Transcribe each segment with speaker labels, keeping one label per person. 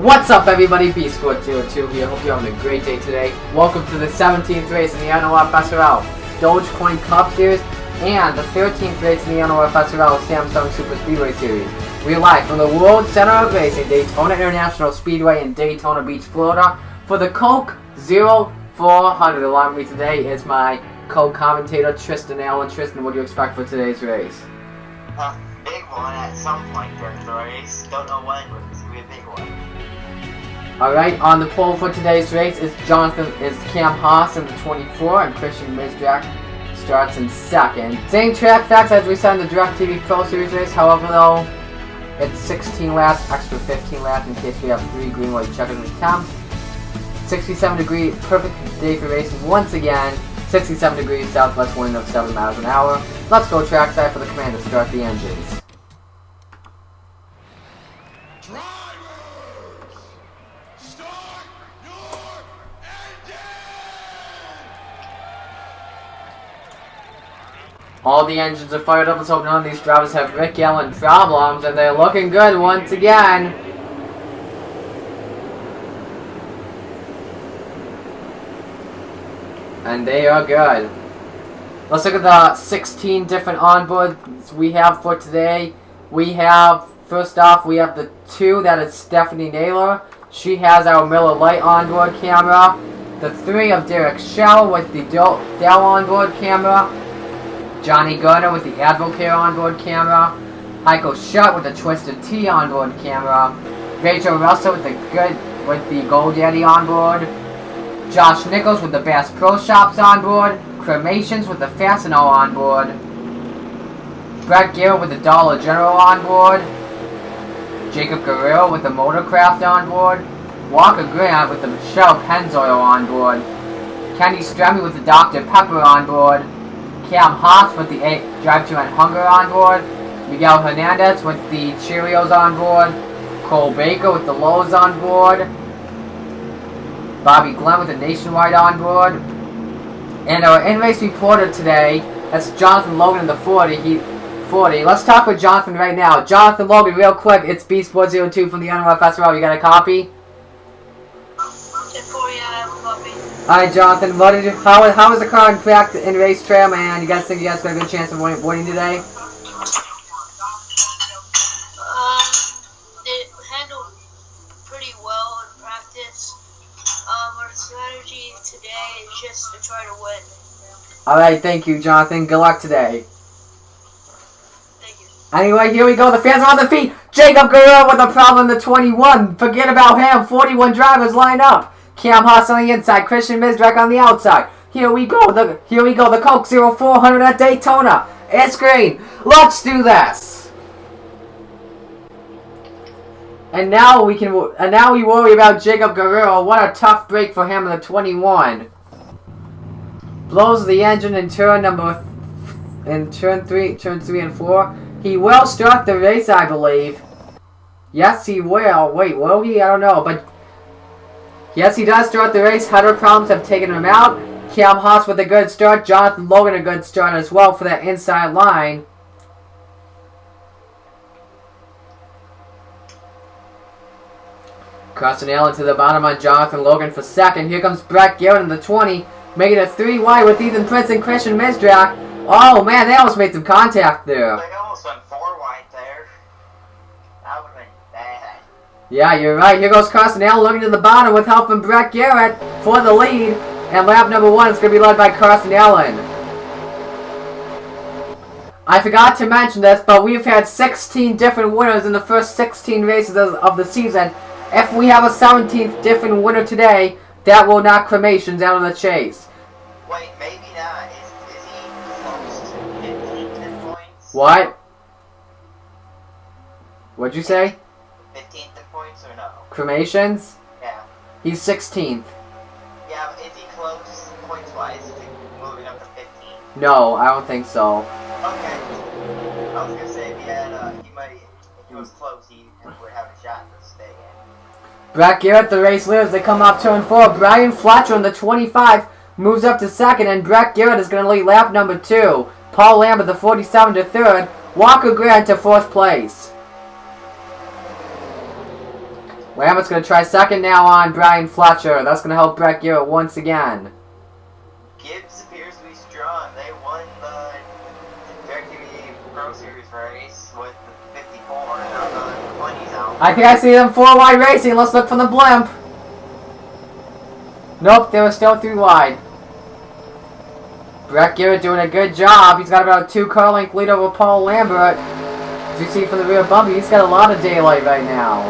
Speaker 1: What's up everybody, BSport02 here, hope you're having a great day today. Welcome to the 17th race in the NOFSRL Dogecoin Cup Series and the 13th race in the NOFSRL Samsung Superspeedway Series. We're live from the World Center of Racing, Daytona International Speedway in Daytona Beach, Florida for the Coke 0400. Along with me today is my co-commentator Tristan Allen. Tristan, what do you expect for today's race?
Speaker 2: Big one at some point during the race. Don't know when, but it's going to be a big one.
Speaker 1: Alright, on the pole for today's race is Cam Haas in the 24, and Christian Mizrak starts in second. Same track facts as we said in the DirecTV Pro Series race, however though, it's 16 laps, extra 15 laps in case we have 3 green, white checkers attempts. 67 degree, perfect day for racing once again. 67 degrees southwest wind of 7 miles an hour. Let's go trackside for the command to start the engines. All the engines are fired up. Let's hope none of these drivers have Rick Allen problems, and they're looking good once again. And they are good. Let's look at the 16 different onboards we have for today. We have, first off, we have the 2, that is Stephanie Naylor. She has our Miller Lite onboard camera. The 3 of Derek Schell with the Dell onboard camera. Johnny Gardner with the Advocare onboard camera. Heiko Schutt with the Twisted T onboard camera. Rachel Russell with the GoDaddy onboard. Josh Nichols with the Bass Pro Shops onboard. Kreamations with the Fastenal onboard. Brett Garrett with the Dollar General onboard. Jacob Guerrero with the Motorcraft onboard. Walker Grant with the Michelle Pennzoil onboard. Kenny Stremme with the Dr. Pepper onboard. Cam Haas with the Drive to End Hunger onboard. Miguel Hernandez with the Cheerios onboard. Cole Baker with the Lowe's onboard. Bobby Glenn with the Nationwide onboard. And our in-race reporter today, that's Jonathan Logan in the 40. Let's talk with Jonathan right now. Jonathan Logan, real quick, it's BSport02 from the NOFSRL. You got a copy? Alright, Jonathan, how was the car in practice in race trim, and you guys think you guys got a good chance of winning today?
Speaker 3: It handled pretty well in practice. Our strategy today is just to try to win.
Speaker 1: Alright, thank you, Jonathan. Good luck today.
Speaker 3: Thank you.
Speaker 1: Anyway, here we go. The fans are on the feet. Jacob Guerrero with a problem in the 21. Forget about him. 41 drivers line up. Cam Haas on the inside, Christian Mizrak on the outside. Here we go, the Coke 0400 at Daytona. It's green. Let's do this. And now we worry about Jacob Guerrero. What a tough break for him in the 21. Blows the engine in turn 3 and 4. He will start the race, I believe. Yes, he will. Wait, will he? I don't know, but yes, he does start the race. Header problems have taken him out. Cam Haas with a good start. Jonathan Logan a good start as well for that inside line. Crossing Allen to the bottom on Jonathan Logan for second. Here comes Brett Garrett in the 20. Making it 3 wide with Ethan Prince and Christian Mizrak. Oh man, they almost made some contact there.
Speaker 2: They almost went 4 wide there. That would have been bad.
Speaker 1: Yeah, you're right. Here goes Carson Allen looking to the bottom with help from Brett Garrett for the lead. And lap number 1 is going to be led by Carson Allen. I forgot to mention this, but we've had 16 different winners in the first 16 races of the season. If we have a 17th different winner today, that will knock Kreamations out of the chase.
Speaker 2: Wait, maybe not. Is he close to 15th points?
Speaker 1: What? What'd you say?
Speaker 2: 15th points or no?
Speaker 1: Kreamations?
Speaker 2: Yeah.
Speaker 1: He's 16th.
Speaker 2: Yeah, but is he close points-wise to moving up to 15?
Speaker 1: No, I don't think so.
Speaker 2: Okay. I was gonna say if he was close, he would have a shot to stay in.
Speaker 1: Brett Garrett, the race leader, as they come off turn 4. Brian Fletcher in the 25 moves up to second, and Brett Garrett is going to lead lap number 2. Paul Lambert, the 47, to third. Walker Grant to 4th place. Lambert's going to try second now on Brian Fletcher. That's going to help Brett Garrett once again.
Speaker 2: Gibbs appears to be strong. They won the Directv Pro Series race with the 54 and now the 20s out.
Speaker 1: I think I see them 4 wide racing. Let's look for the blimp. Nope, they were still 3 wide. Brett Garrett doing a good job. He's got about a 2 car length lead over Paul Lambert. As you see from the rear bumper, he's got a lot of daylight right now.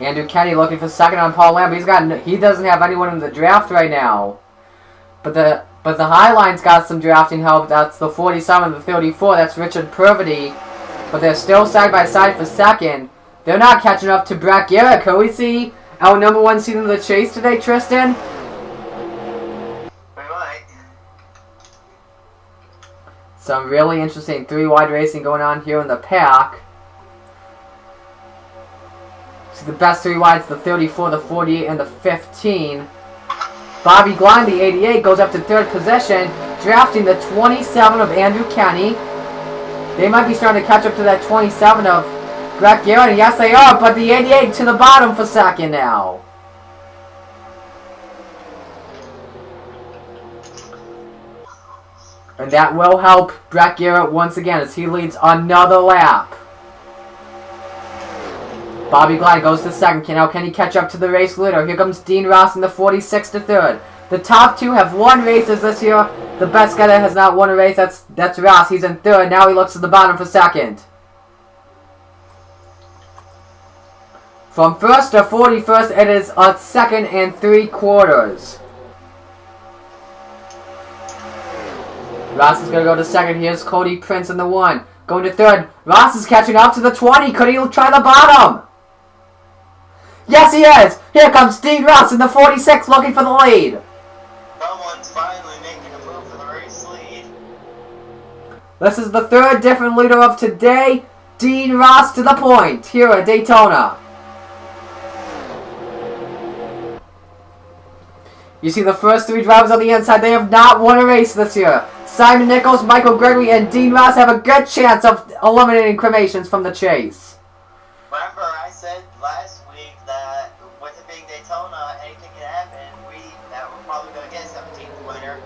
Speaker 1: Andrew Kenny looking for second on Paul Lambert. He doesn't have anyone in the draft right now. But the Highline's got some drafting help. That's the 47 and the 34. That's Richard Purvity. But they're still side by side for second. They're not catching up to Brett Garrett. Could we see our number 1 seed in the chase today, Tristan?
Speaker 2: We might.
Speaker 1: Some really interesting 3 wide racing going on here in the pack. The best 3 wides, the 34, the 48, and the 15. Bobby Glenn, the 88, goes up to 3rd position, drafting the 27 of Andrew Kenny. They might be starting to catch up to that 27 of Brett Garrett, and yes they are, but the 88 to the bottom for second now. And that will help Brett Garrett once again as he leads another lap. Bobby Glide goes to second. Can he catch up to the race leader? Here comes Dean Ross in the 46 to third. The top 2 have won races this year. The best guy that has not won a race, that's Ross. He's in third. Now he looks to the bottom for second. From first to 41st, it is a 2nd and 3/4. Ross is going to go to second. Here's Cody Prince in the 1. Going to third. Ross is catching up to the 20. Could he try the bottom? Yes, he is! Here comes Dean Ross in the 46 looking for the lead.
Speaker 2: Someone's finally making a move for the race lead.
Speaker 1: This is the 3rd different leader of today. Dean Ross to the point here at Daytona. You see the first 3 drivers on the inside. They have not won a race this year. Simon Nichols, Michael Gregory, and Dean Ross have a good chance of eliminating Kreamations from the chase.
Speaker 2: Remember, I said last week that with it being Daytona, anything can happen. That we're probably going to get a 17th winner.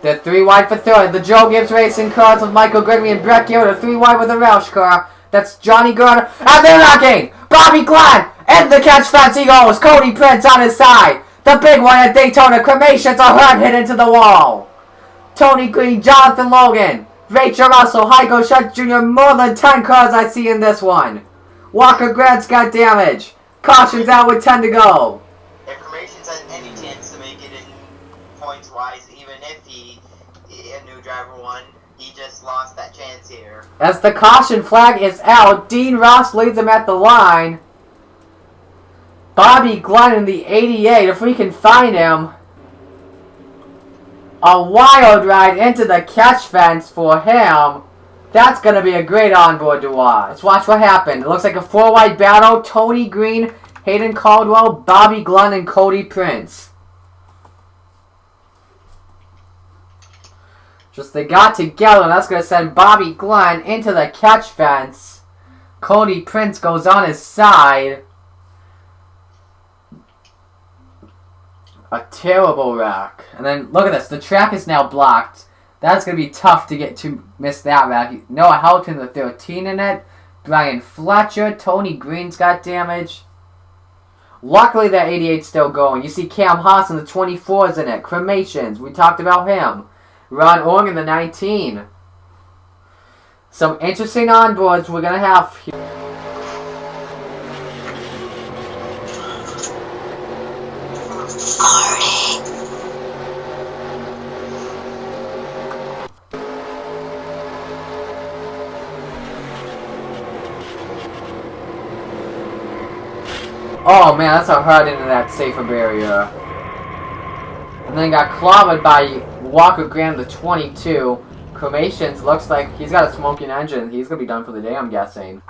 Speaker 1: They're 3 wide for third. The Joe Gibbs Racing cars with Michael Gregory and Brett Garrett are 3 wide with the Roush car. That's Johnny Garner. And they're knocking! Bobby Glenn! And the catch fence he goes! Cody Prince on his side! The big one at Daytona. Kreamations are hard hit into the wall. Tony Green, Jonathan Logan, Rachel Russell, Heiko Schutz Jr. More than 10 cars I see in this one. Walker Grant's got damage. Caution's out with 10 to go.
Speaker 2: If Kreamations had any chance to make it in points-wise, even if a new driver won, he just lost that chance here.
Speaker 1: As the caution flag is out, Dean Ross leads him at the line. Bobby Glenn in the 88, if we can find him. A wild ride into the catch fence for him. That's going to be a great onboard to watch. Let's watch what happened. It looks like a 4-wide battle. Tony Green, Hayden Caldwell, Bobby Glenn, and Cody Prince. Just they got together, and that's going to send Bobby Glenn into the catch fence. Cody Prince goes on his side. A terrible wreck. And then, look at this. The track is now blocked. That's going to be tough to miss that wreck. Noah Houghton, the 13 in it. Brian Fletcher. Tony Green's got damage. Luckily, that 88's still going. You see Cam Haas and the 24's in it. Kreamations. We talked about him. Ron Organ, the 19. Some interesting onboards we're going to have here. Oh man, that's a hard into that safer barrier. And then got clobbered by Walker Graham, the 22. Kreamations looks like he's got a smoking engine. He's going to be done for the day, I'm guessing.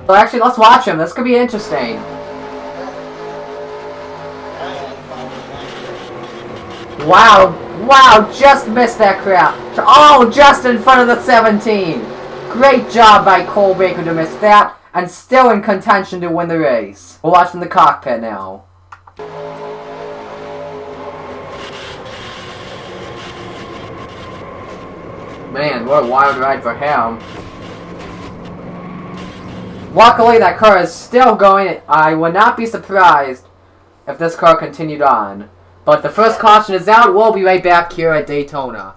Speaker 1: Well, actually, let's watch him. This could be interesting. Wow, wow, just missed that crap. Oh, just in front of the 17. Great job by Cole Baker to miss that, and still in contention to win the race. We're watching the cockpit now. Man, what a wild ride for him. Luckily, that car is still going. I would not be surprised if this car continued on. But the first caution is out. We'll be right back here at Daytona.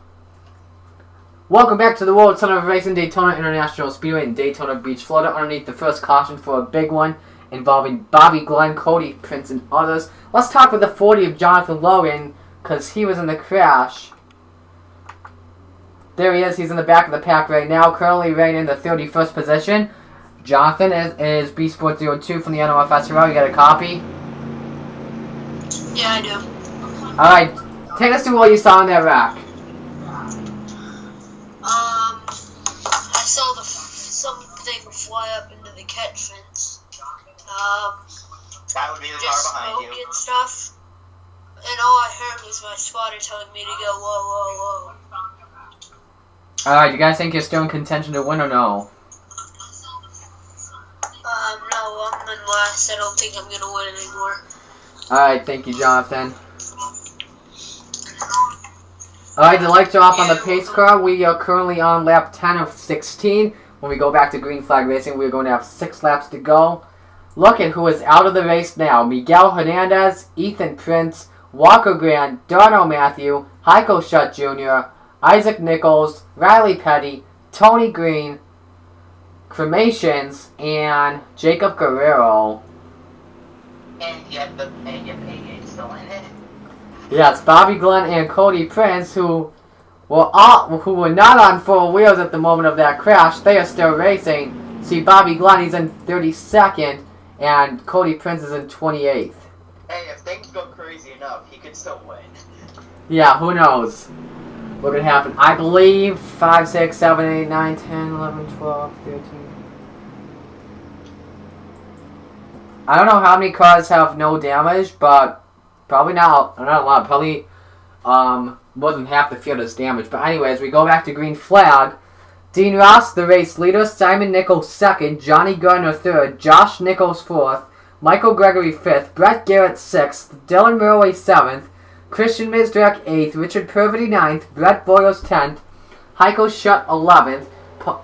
Speaker 1: Welcome back to the World Center of Racing, Daytona International Speedway in Daytona Beach, Florida. Underneath the first caution for a big one involving Bobby Glenn, Cody Prince, and others. Let's talk with the 40 of Jonathan Logan, because he was in the crash. There he is. He's in the back of the pack right now, currently reigning in the 31st position. Jonathan is B Sport 02 from the NOFSRL. You got a copy?
Speaker 3: Yeah, I do.
Speaker 1: Alright, take us to what you saw in that rack.
Speaker 3: I saw something fly up into the catch fence.
Speaker 2: That would be the
Speaker 3: Just
Speaker 2: car behind
Speaker 3: smoke
Speaker 2: you.
Speaker 3: and stuff. And all I heard was my spotter telling me to go, whoa, whoa, whoa.
Speaker 1: Alright, you guys think you're still in contention to win or no?
Speaker 3: No, I'm in last. I don't think I'm gonna win anymore.
Speaker 1: Alright, thank you, Jonathan. Alright, the lights are off on the pace car. We are currently on lap 10 of 16. When we go back to green flag racing, we're going to have 6 laps to go. Look at who is out of the race now. Miguel Hernandez, Ethan Prince, Walker Grant, Darno Matthew, Heiko Schutt Jr., Isaac Nichols, Riley Petty, Tony Green, Kreamations, and Jacob Guerrero.
Speaker 2: And yet the pay still in it.
Speaker 1: Yes, Bobby Glenn and Cody Prince, who were not on 4 wheels at the moment of that crash, they are still racing. See, Bobby Glenn, he's in 32nd, and Cody Prince is in 28th.
Speaker 2: Hey, if things go crazy enough, he could still win.
Speaker 1: Yeah, who knows what could happen. I believe 5, 6, 7, 8, 9, 10, 11, 12, 13. I don't know how many cars have no damage, but probably not a lot. Probably more than half the field is damaged. But anyways, we go back to green flag. Dean Ross, the race leader. Simon Nichols, 2nd. Johnny Gardner, 3rd. Josh Nichols, 4th. Michael Gregory, 5th. Brett Garrett, 6th. Dylan Murray, 7th. Christian Mizdrack, 8th. Richard Purvity, 9th. Brett Boyles, 10th. Heiko Schutt, 11th.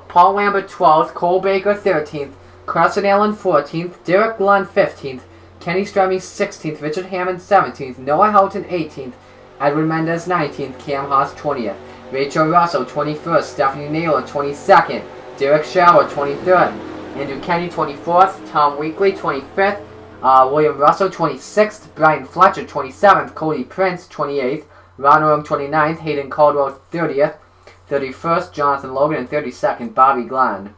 Speaker 1: Paul Lambert, 12th. Cole Baker, 13th. Carson Allen, 14th. Derek Glenn, 15th. Kenny Stremme, 16th. Richard Hammond, 17th. Noah Houghton, 18th. Edwin Mendez, 19th. Cam Haas, 20th. Rachel Russell, 21st. Stephanie Naylor, 22nd. Derek Schauer, 23rd. Andrew Kenny, 24th. Tom Weekly, 25th. William Russell, 26th. Brian Fletcher, 27th. Cody Prince, 28th. Ron Orm, 29th. Hayden Caldwell, 30th. 31st. Jonathan Logan, and 32nd. Bobby Glenn.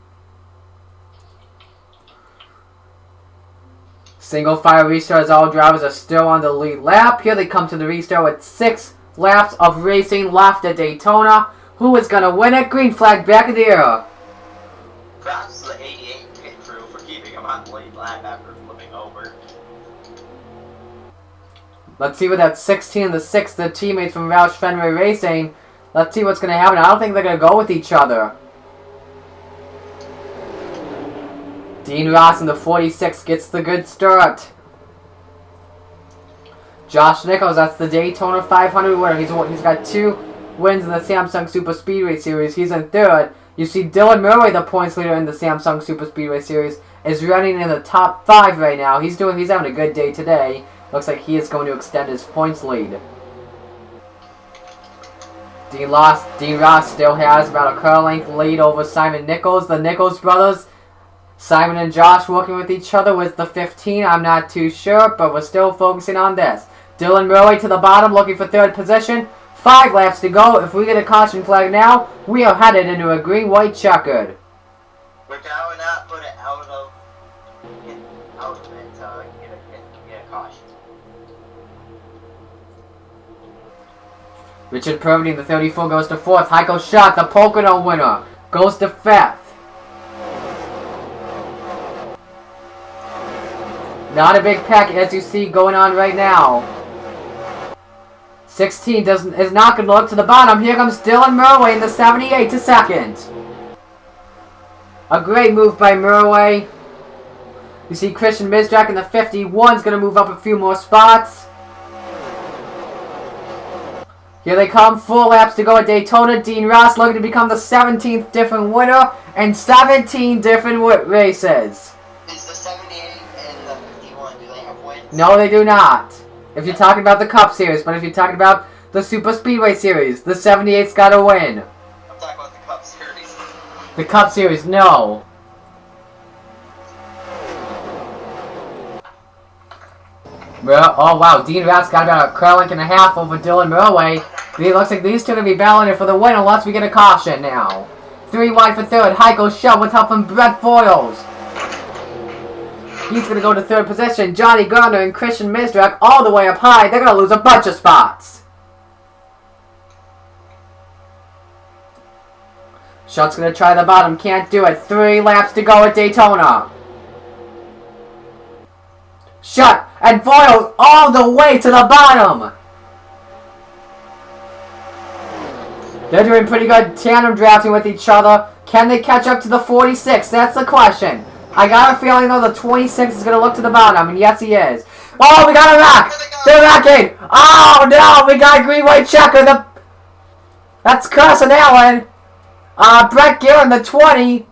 Speaker 1: Single file restart as all drivers are still on the lead lap. Here they come to the restart with 6 laps of racing left at Daytona. Who is going to win it? Green flag back in the air.
Speaker 2: Props to the 88 pit crew for keeping him on the lead lap after flipping over.
Speaker 1: Let's see what that 16 and the 6th, the teammates from Roush Fenway Racing. Let's see what's going to happen. I don't think they're going to go with each other. Dean Ross in the 46 gets the good start. Josh Nichols, that's the Daytona 500 winner. He's got 2 wins in the Samsung Superspeedway Series. He's in 3rd. You see Dylan Murray, the points leader in the Samsung Superspeedway Series, is running in the top 5 right now. He's having a good day today. Looks like he is going to extend his points lead. Dean Ross still has about a car length lead over Simon Nichols. The Nichols brothers, Simon and Josh working with each other with the 15. I'm not too sure, but we're still focusing on this. Dylan Murray to the bottom, looking for 3rd position. 5 laps to go. If we get a caution flag now, we are headed into a green-white checkered.
Speaker 2: Which I would not put it out of it, get a caution.
Speaker 1: Richard Purvity in the 34 goes to 4th. Heiko Schutt, the Pocono winner, goes to 5th. Not a big pack, as you see going on right now. 16 is not going to look to the bottom. Here comes Dylan Murway in the 78 to second. A great move by Murway. You see Christian Mizrak in the 51 is going to move up a few more spots. Here they come, 4 laps to go at Daytona. Dean Ross looking to become the 17th different winner and 17 different races.
Speaker 2: Is the 78 and the 51, do they have wins?
Speaker 1: No, they do not. If you're talking about the Cup Series, but if you're talking about the Superspeedway Series, the 78's got to win.
Speaker 2: I'm talking about the Cup Series.
Speaker 1: The Cup Series, no. Oh wow, Dean Ross got about a car length and a half over Dylan Murway. It looks like these two are going to be battling it for the win unless we get a caution now. 3 wide for third. Heiko Schell with help from Brett Foyles. He's going to go to third position. Johnny Gardner and Christian Mizrak all the way up high. They're going to lose a bunch of spots. Schultz going to try the bottom. Can't do it. 3 laps to go at Daytona. Shut and Foyles all the way to the bottom. They're doing pretty good tandem drafting with each other. Can they catch up to the 46? That's the question. I got a feeling though the 26 is going to look to the bottom, and yes he is. Oh, we got a rack! They're racking! Oh no, we got a green-white checker. That's Carson Allen. Brett Gill in the 20.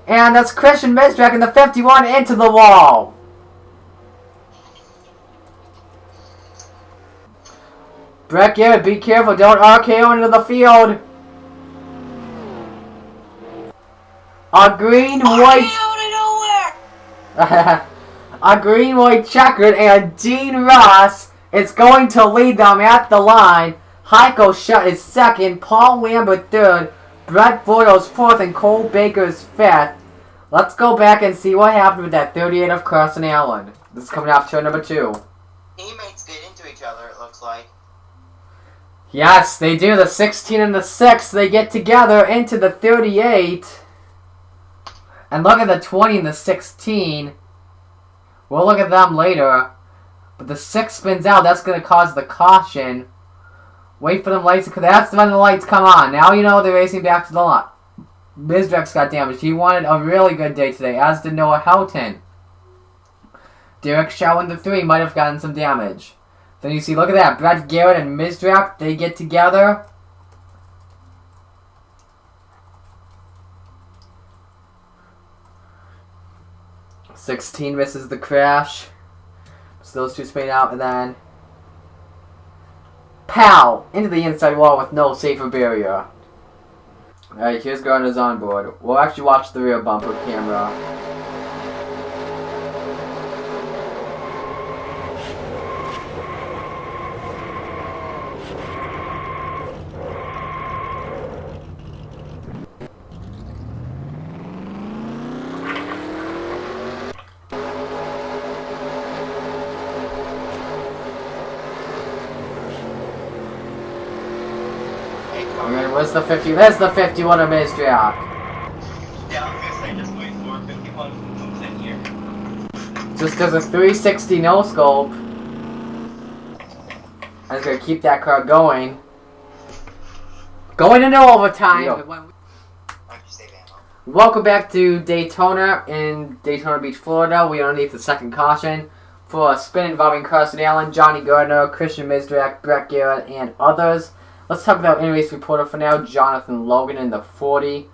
Speaker 1: And that's Christian Mizrak in the 51 into the wall. Brett Garrett, be careful, don't RKO into the field. A green-white... a green-white checkered, and Dean Ross is going to lead them at the line. Heiko Schell is second, Paul Lambert third, Brett Foyles fourth, and Cole Baker's fifth. Let's go back and see what happened with that 38 of Carson Allen. This is coming off turn number 2.
Speaker 2: Teammates get into each other, it looks like.
Speaker 1: Yes, they do. The 16 and the 6, they get together into the 38. And look at the 20 and the 16. We'll look at them later. But the 6 spins out. That's going to cause the caution. Wait for them lights. Because that's when the lights come on. Now you know they're racing back to the line. Mizrak's got damaged. He wanted a really good day today, as did Noah Houghton. Derek Shaw in the 3 might have gotten some damage. Then you see, look at that. Brett Garrett and Mizrak, they get together. $16 misses the crash. So those two spin out, and then... pow! Into the inside wall with no safer barrier. Alright, here's Gardner's onboard. We'll actually watch the rear bumper camera. Alright, where's the 50? There's the 51 of Mizrak.
Speaker 2: Yeah, I was gonna say, just wait for 51 comes in here.
Speaker 1: Just does a 360 no scope. I was gonna keep that car going. Going into overtime. Welcome back to Daytona in Daytona Beach, Florida. We are underneath the second caution for a spin involving Carson Allen, Johnny Gardner, Christian Mizrak, Brett Garrett, and others. Let's talk about in-race reporter for now, Jonathan Logan in the 40.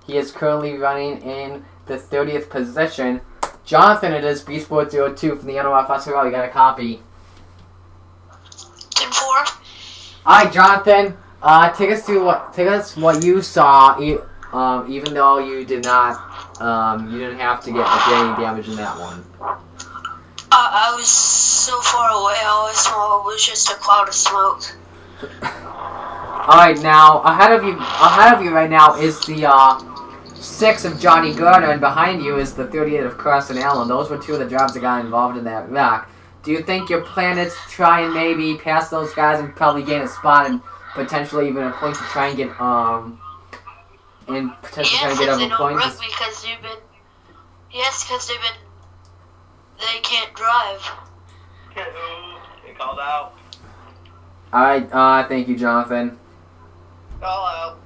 Speaker 1: He is currently running in the 30th position. Jonathan, it is B-Sport02 from the NOFSRL. You got a copy.
Speaker 3: 10-4.
Speaker 1: Alright, Jonathan. Take us what you saw. Even though you did not, you didn't have to get any damage in that one.
Speaker 3: I was so far away. All I saw was just a cloud of smoke.
Speaker 1: Alright, now ahead of you right now is the 6 of Johnny Gardner, and behind you is the 38 of Carson Allen. Those were two of the drivers that got involved in that wreck. Do you think your plan is to try and maybe pass those guys and probably gain a spot and potentially even a point to try and get try and get other points?
Speaker 3: Because they've been they can't drive.
Speaker 2: They called out.
Speaker 1: Alright, thank you, Jonathan.
Speaker 2: Call out.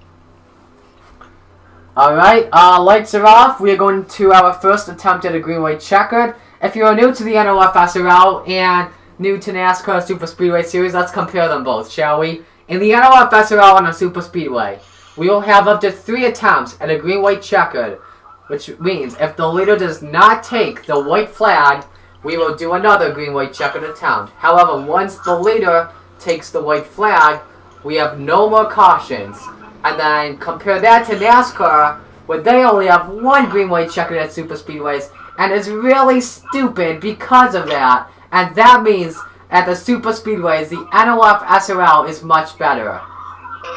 Speaker 1: Alright, lights are off. We are going to our first attempt at a green, white, checkered. If you are new to the NOFSRL and new to NASCAR Super Speedway Series, let's compare them both, shall we? In the NOFSRL on a Super Speedway, we will have up to 3 attempts at a green, white, checkered, which means if the leader does not take the white flag, we will do another green, white, checkered attempt. However, once the leader takes the white flag, we have no more cautions. And then compare that to NASCAR, where they only have 1 green, white, checkered at Super Speedways, and it's really stupid because of that. And that means at the Super Speedways, the NOFSRL is much better.
Speaker 2: So,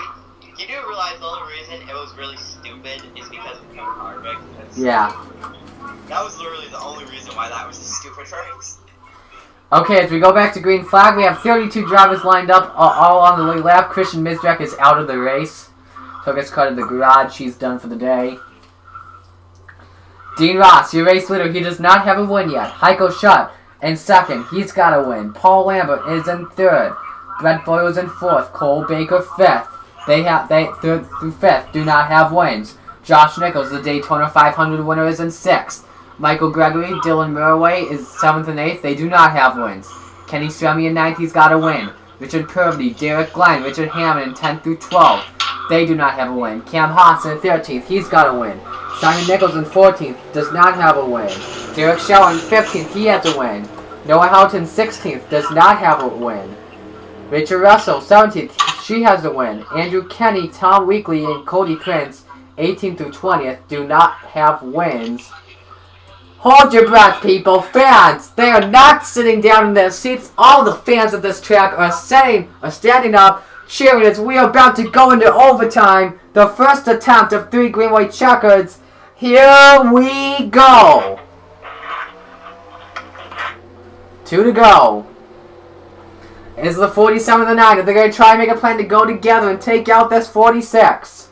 Speaker 2: you do realize the only reason it was really stupid is because of Kevin Harvick?
Speaker 1: Yeah.
Speaker 2: That was literally the only reason why that was a stupid race.
Speaker 1: Okay, as we go back to green flag, we have 32 drivers lined up, all on the lead lap. Christian Mizrak is out of the race. So gets cut in the garage. He's done for the day. Dean Ross, your race leader. He does not have a win yet. Heiko Schutt in second. He's got a win. Paul Lambert is in third. Brett Boyle is in fourth. Cole Baker fifth. They third through fifth do not have wins. Josh Nichols, the Daytona 500 winner, is in sixth. Michael Gregory, Dylan Murray is seventh and eighth. They do not have wins. Kenny Stremme in ninth. He's got a win. Richard Purvey, Derek Glenn, Richard Hammond in 10th through 12th. They do not have a win. Cam Haas in 13th. He's got a win. Simon Nichols in 14th. Does not have a win. Derek Scheller in 15th. He has a win. Noah Houghton 16th. Does not have a win. Rachel Russell 17th. She has a win. Andrew Kenny, Tom Weekly, and Cody Prince 18th through 20th do not have wins. Hold your breath, people. Fans, they are not sitting down in their seats. All the fans of this track are standing up, cheering as we are about to go into overtime. The first attempt of 3 green, white, checkers. Here we go. 2 to go. It is the 47 of the 9. They're going to try and make a plan to go together and take out this 46.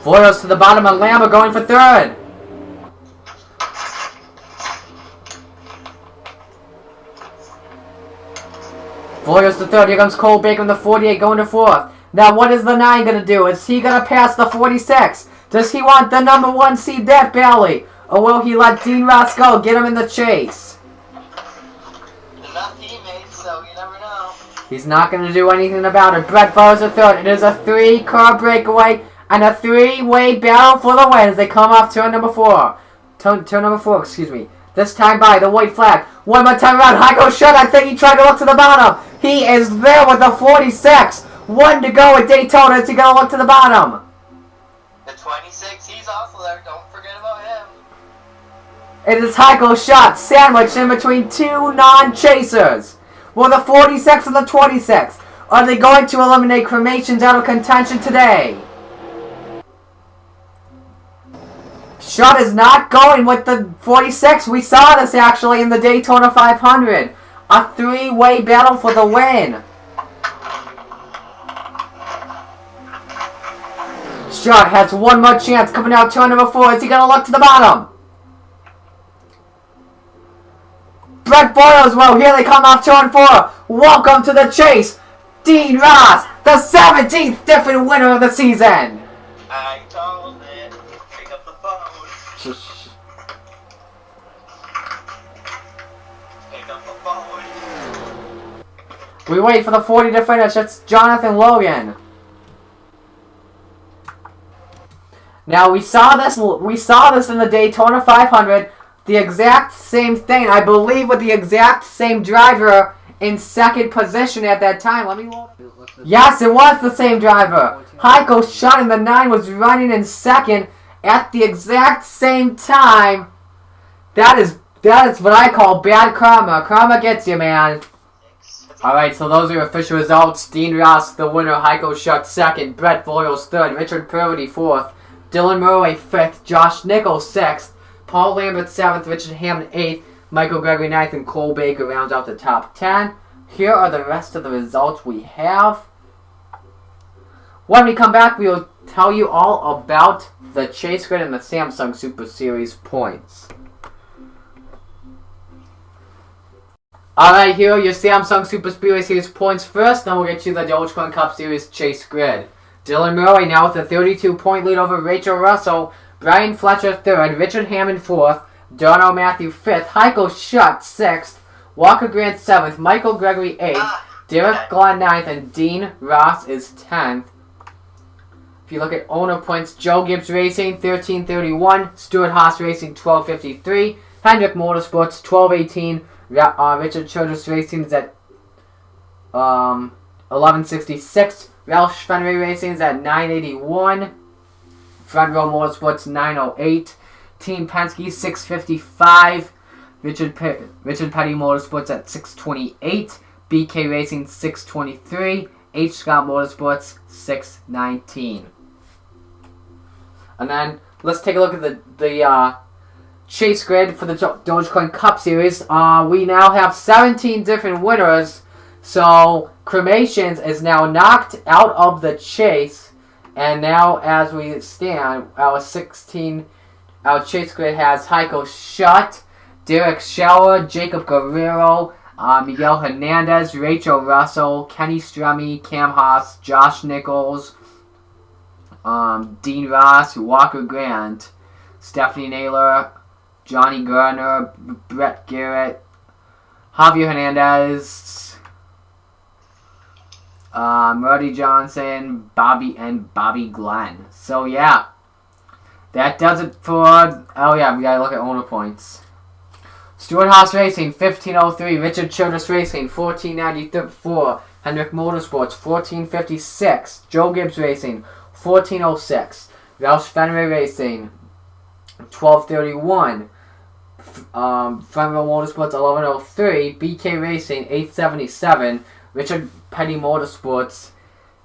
Speaker 1: Boyles to the bottom of Lambert going for third. Boyles to third. Here comes Cole Baker in the 48 going to fourth. Now what is the 9 going to do? Is he going to pass the 46? Does he want the number 1 seed that badly? Or will he let Dean Ross go? Get him in the chase.
Speaker 2: They're not teammates, so you never know.
Speaker 1: He's not going to do anything about it. Brett Bowers to third. It is a 3-car breakaway. And a 3-way battle for the win as they come off turn number 4. Turn number 4, excuse me. This time by the white flag. One more time around. Heiko Schutt, I think he tried to look to the bottom. He is there with the 46. 1 to go at Daytona. Is he going to look to the bottom?
Speaker 2: The 26, he's also there. Don't forget about him.
Speaker 1: It is Heiko Schutt sandwiched in between 2 non-chasers. Will the 46 and the 26, are they going to eliminate Kreamations out of contention today? Schutt is not going with the 46. We saw this actually in the Daytona 500. A 3-way battle for the win. Schutt has 1 more chance coming out turn number 4. Is he going to look to the bottom? Brett Boyles, well, here they come off turn 4. Welcome to the chase. Dean Ross, the 17th different winner of the season.
Speaker 2: I told it. Pick up the phone. Pick up the phone.
Speaker 1: We wait for the 40 to finish. It's Jonathan Logan. Now we saw this in the Daytona 500. The exact same thing, I believe, with the exact same driver in second position at that time. Let me look. Yes, it was the same driver. Heiko Schutt in the 9 was running in second at the exact same time. That is what I call bad karma. Karma gets you, man. Alright, so those are your official results. Dean Ross, the winner. Heiko Schutt, second. Brett Boyles, third. Richard Purvey, fourth. Dylan Murray, fifth. Josh Nichols, sixth. Paul Lambert, seventh. Richard Hammond, eighth. Michael Gregory, ninth. And Cole Baker rounds out the top 10. Here are the rest of the results we have. When we come back, we will tell you all about the Chase Grid and the Samsung Super Series points. Alright, here are your Samsung Super Speedway Series points first, then we'll get you the Dogecoin Cup Series Chase Grid. Dylan Murray now with a 32-point lead over Rachel Russell, Brian Fletcher 3rd, Richard Hammond 4th, Darnell Matthew 5th, Heiko Schutt 6th, Walker Grant 7th, Michael Gregory 8th, Derek Glenn 9th, and Dean Ross is 10th. If you look at owner points, Joe Gibbs Racing 1331, Stuart Haas Racing 1253, Hendrick Motorsports 1218, Richard Childress Racing is at 1166, Roush Fenway Racing is at 981, Front Row Motorsports 908, Team Penske 655, Richard Petty Motorsports at 628, BK Racing 623, H Scott Motorsports 619. And then let's take a look at the Chase Grid for the Dogecoin Cup Series. We now have 17 different winners, so Kreamations is now knocked out of the chase, and now as we stand, our Chase Grid has Heiko Schutt, Derek Schauer, Jacob Guerrero, Miguel Hernandez, Rachel Russell, Kenny Stremme, Cam Haas, Josh Nichols, Dean Ross, Walker Grant, Stephanie Naylor, Johnny Gardner, Brett Garrett, Javier Hernandez, Murdy Johnson, Bobby Glenn. So yeah, that does it for, oh yeah, we gotta look at owner points. Stuart Haas Racing 1503, Richard Childress Racing 1494, Hendrick Motorsports 1456, Joe Gibbs Racing 1406, Roush Fenway Racing 1231, Front Row Motorsports 1103, BK Racing 877, Richard Petty Motorsports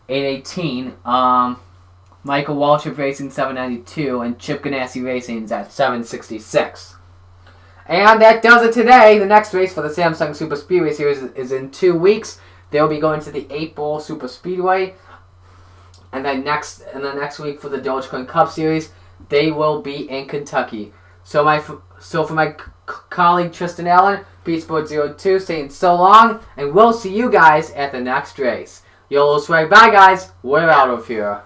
Speaker 1: 818, Michael Waltrip Racing 792, and Chip Ganassi Racing at 766. And that does it today. The next race for the Samsung Super Speedway Series is in 2 weeks. They'll be going to the 8 Bowl Superspeedway. And then next week for the Dogecoin Cup Series, they will be in Kentucky. So for my colleague Tristan Allen, Beatsport02 saying so long, and we'll see you guys at the next race. YOLO swag, bye guys, we're out of here.